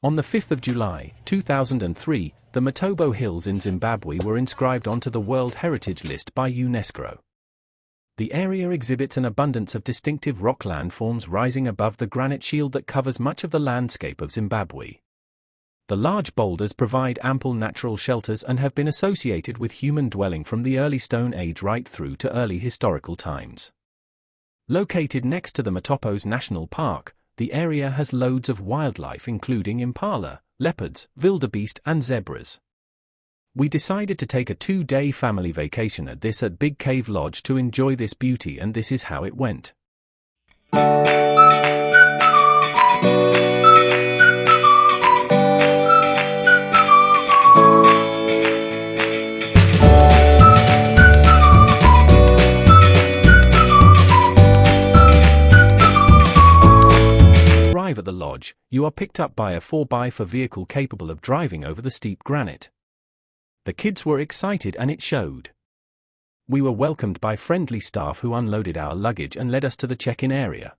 On the 5th of July, 2003, the Matobo Hills in Zimbabwe were inscribed onto the World Heritage List by UNESCO. The area exhibits an abundance of distinctive rock landforms rising above the granite shield that covers much of the landscape of Zimbabwe. The large boulders provide ample natural shelters and have been associated with human dwelling from the early Stone Age right through to early historical times. Located next to the Matobo National Park, the area has loads of wildlife including impala, leopards, wildebeests and zebras. We decided to take a 2-day family vacation at Big Cave Lodge to enjoy this beauty, and this is how it went. At the lodge, you are picked up by a 4x4 vehicle capable of driving over the steep granite. The kids were excited and it showed. We were welcomed by friendly staff who unloaded our luggage and led us to the check-in area.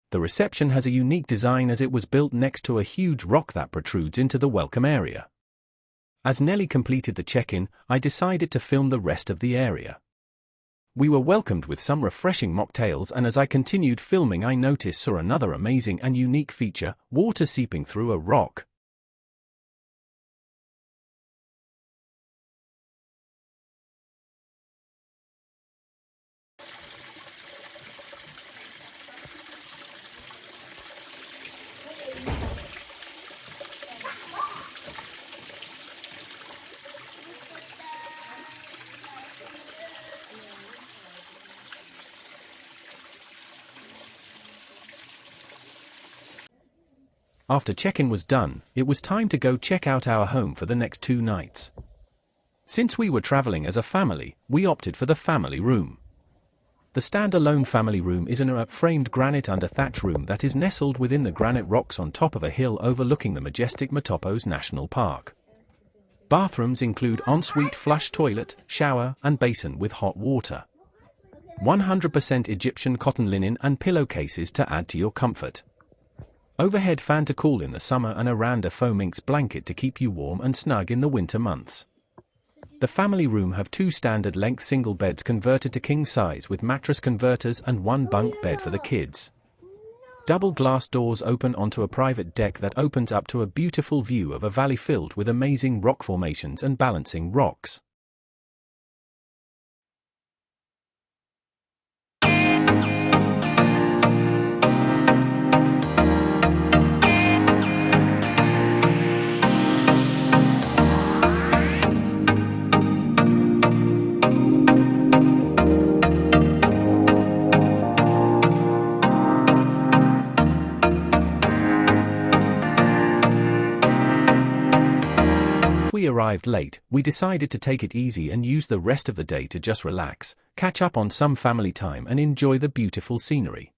The reception has a unique design as it was built next to a huge rock that protrudes into the welcome area. As Nelly completed the check-in, I decided to film the rest of the area. We were welcomed with some refreshing mocktails, and as I continued filming I saw another amazing and unique feature: water seeping through a rock. After check-in was done, it was time to go check out our home for the next 2 nights. Since we were traveling as a family, we opted for the family room. The standalone family room is an framed granite under thatch room that is nestled within the granite rocks on top of a hill overlooking the majestic Matobo National Park. Bathrooms include ensuite flush toilet, shower, and basin with hot water. 100% Egyptian cotton linen and pillowcases to add to your comfort. Overhead fan to cool in the summer and around a faux minx blanket to keep you warm and snug in the winter months. The family room have 2 standard length single beds converted to king size with mattress converters and 1 bunk bed for the kids. Double glass doors open onto a private deck that opens up to a beautiful view of a valley filled with amazing rock formations and balancing rocks. We arrived late. We decided to take it easy and use the rest of the day to just relax, catch up on some family time and enjoy the beautiful scenery.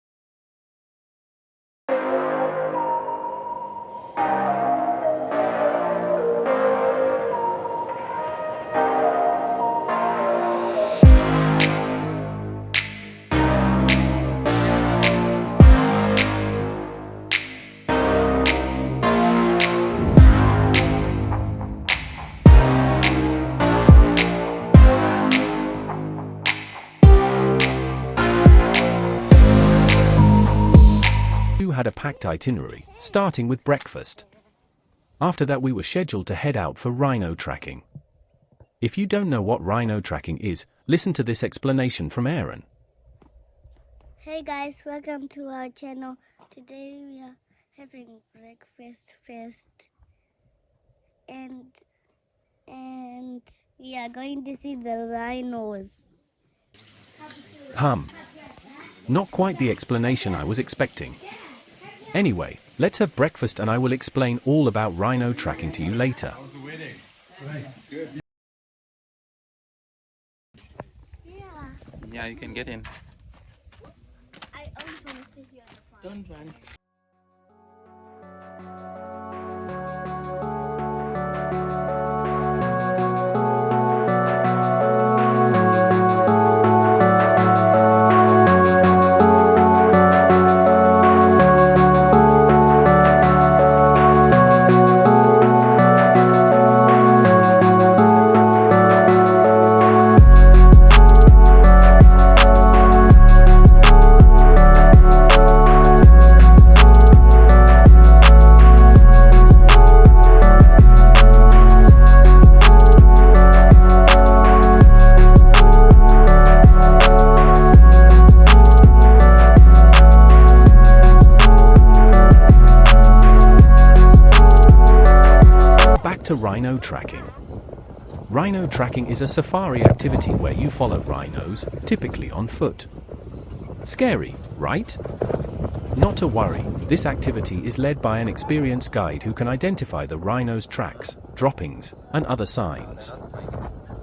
Had a packed itinerary, starting with breakfast. After that we were scheduled to head out for rhino tracking. If you don't know what rhino tracking is, listen to this explanation from Aaron. Hey guys, welcome to our channel. Today we are having breakfast first and we are going to see the rhinos. Not quite the explanation I was expecting. Anyway, let's have breakfast and I will explain all about rhino tracking to you later. Yeah, you can get in. I always want to sit here on the front. Don't run. back to rhino tracking. Rhino tracking is a safari activity where you follow rhinos, typically on foot. Scary, right? Not to worry, this activity is led by an experienced guide who can identify the rhino's tracks, droppings, and other signs.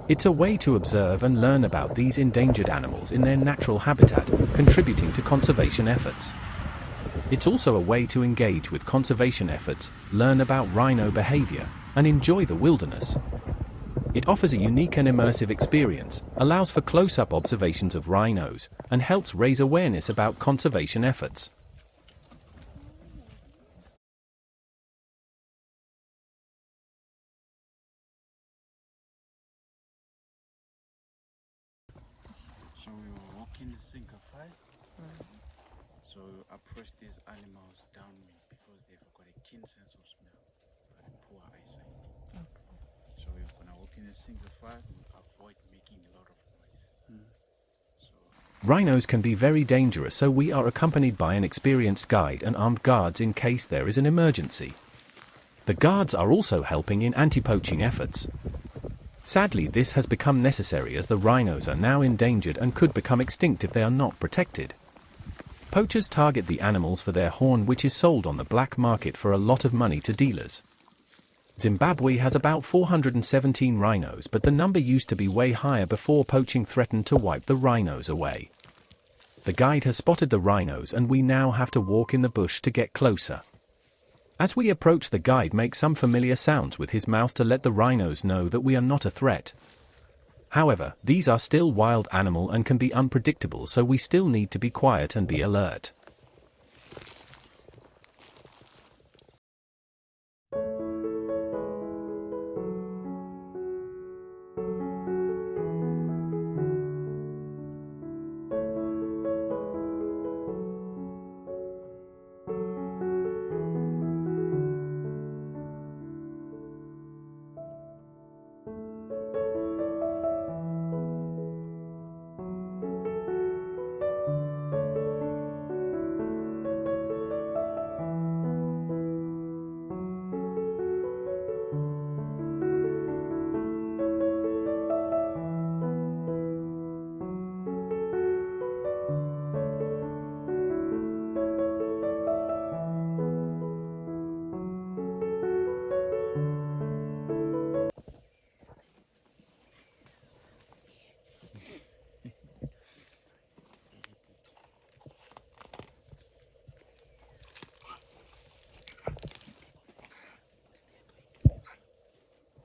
It's a way to observe and learn about these endangered animals in their natural habitat, contributing to conservation efforts. It's also a way to engage with conservation efforts, learn about rhino behavior, and enjoy the wilderness. It offers a unique and immersive experience, allows for close-up observations of rhinos, and helps raise awareness about conservation efforts. So we were walking the single file. So we approach these animals downwind because they've got a keen sense of smell and poor eyesight. So we're gonna walk in a single file and avoid making a lot of noise. Rhinos can be very dangerous, so we are accompanied by an experienced guide and armed guards in case there is an emergency. The guards are also helping in anti-poaching efforts. Sadly, this has become necessary as the rhinos are now endangered and could become extinct if they are not protected. Poachers target the animals for their horn, which is sold on the black market for a lot of money to dealers. Zimbabwe has about 417 rhinos, but the number used to be way higher before poaching threatened to wipe the rhinos away. The guide has spotted the rhinos and we now have to walk in the bush to get closer. As we approach, the guide makes some familiar sounds with his mouth to let the rhinos know that we are not a threat. However, these are still wild animals and can be unpredictable, so we still need to be quiet and be alert.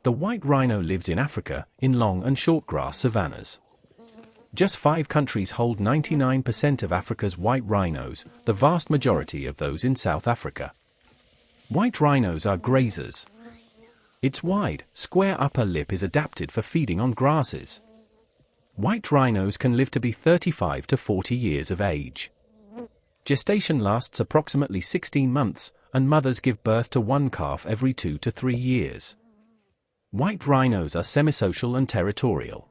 The white rhino lives in Africa, in long and short grass savannas. Just 5 countries hold 99% of Africa's white rhinos, the vast majority of those in South Africa. White rhinos are grazers. Its wide, square upper lip is adapted for feeding on grasses. White rhinos can live to be 35 to 40 years of age. Gestation lasts approximately 16 months, and mothers give birth to one calf every 2 to 3 years. White rhinos are semisocial and territorial.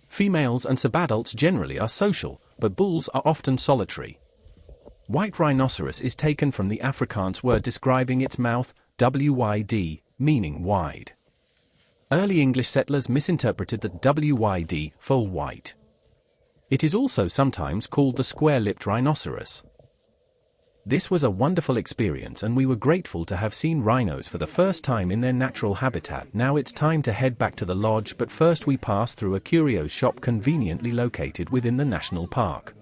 Females and subadults generally are social, but bulls are often solitary. White rhinoceros is taken from the Afrikaans word describing its mouth, wyd, meaning wide. Early English settlers misinterpreted the wyd for white. It is also sometimes called the square-lipped rhinoceros. This was a wonderful experience and we were grateful to have seen rhinos for the first time in their natural habitat. Now it's time to head back to the lodge, but first we pass through a curio shop conveniently located within the national park.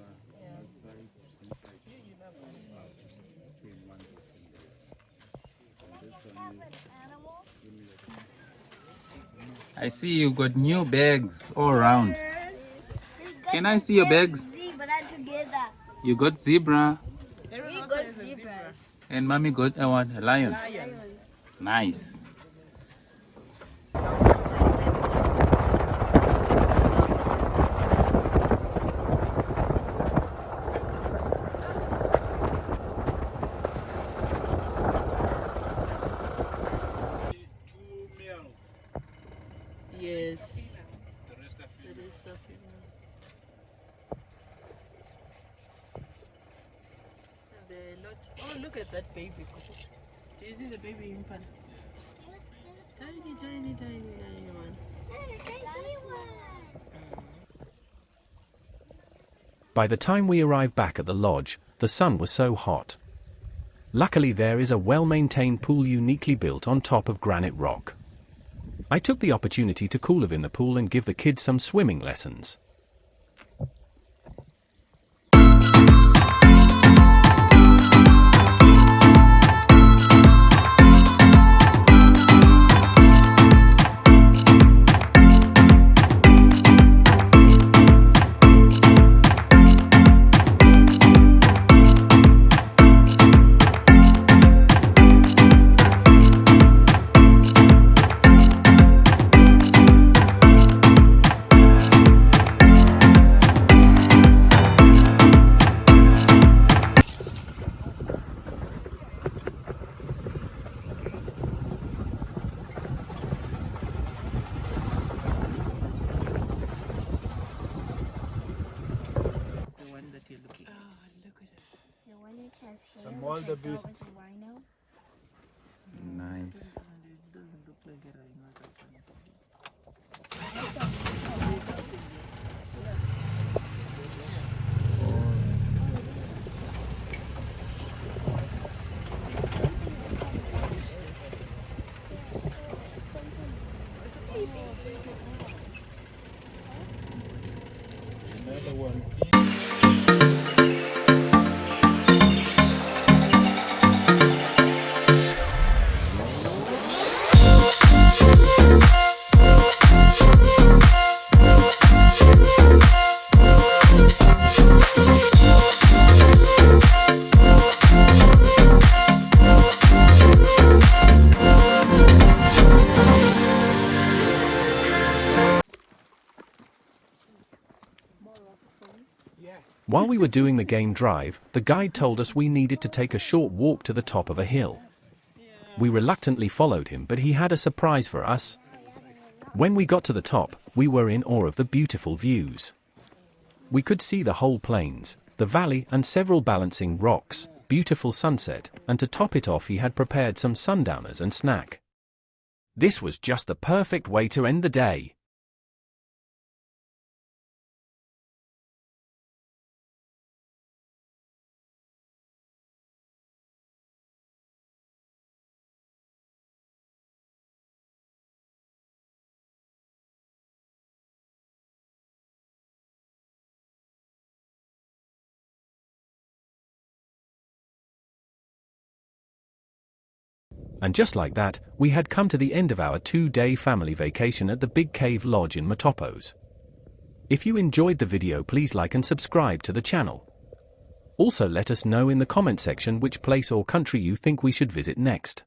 I see you got new bags all around. Can I see your bags? You got zebra. We got zebras. And mommy got a what? A lion. Nice. Yes. The rest are female. Oh, look at that baby. Do you see the baby impala? Tiny, tiny, tiny, tiny one. By the time we arrived back at the lodge, the sun was so hot. Luckily there is a well-maintained pool uniquely built on top of granite rock. I took the opportunity to cool off in the pool and give the kids some swimming lessons. Some wildebeests. Rhino. Nice. It doesn't look like a rhino. Another one. While we were doing the game drive, the guide told us we needed to take a short walk to the top of a hill. We reluctantly followed him, but he had a surprise for us. When we got to the top, we were in awe of the beautiful views. We could see the whole plains, the valley and several balancing rocks, beautiful sunset, and to top it off he had prepared some sundowners and snack. This was just the perfect way to end the day. And just like that, we had come to the end of our 2-day family vacation at the Big Cave Lodge in Matopos. If you enjoyed the video, please like and subscribe to the channel. Also let us know in the comment section which place or country you think we should visit next.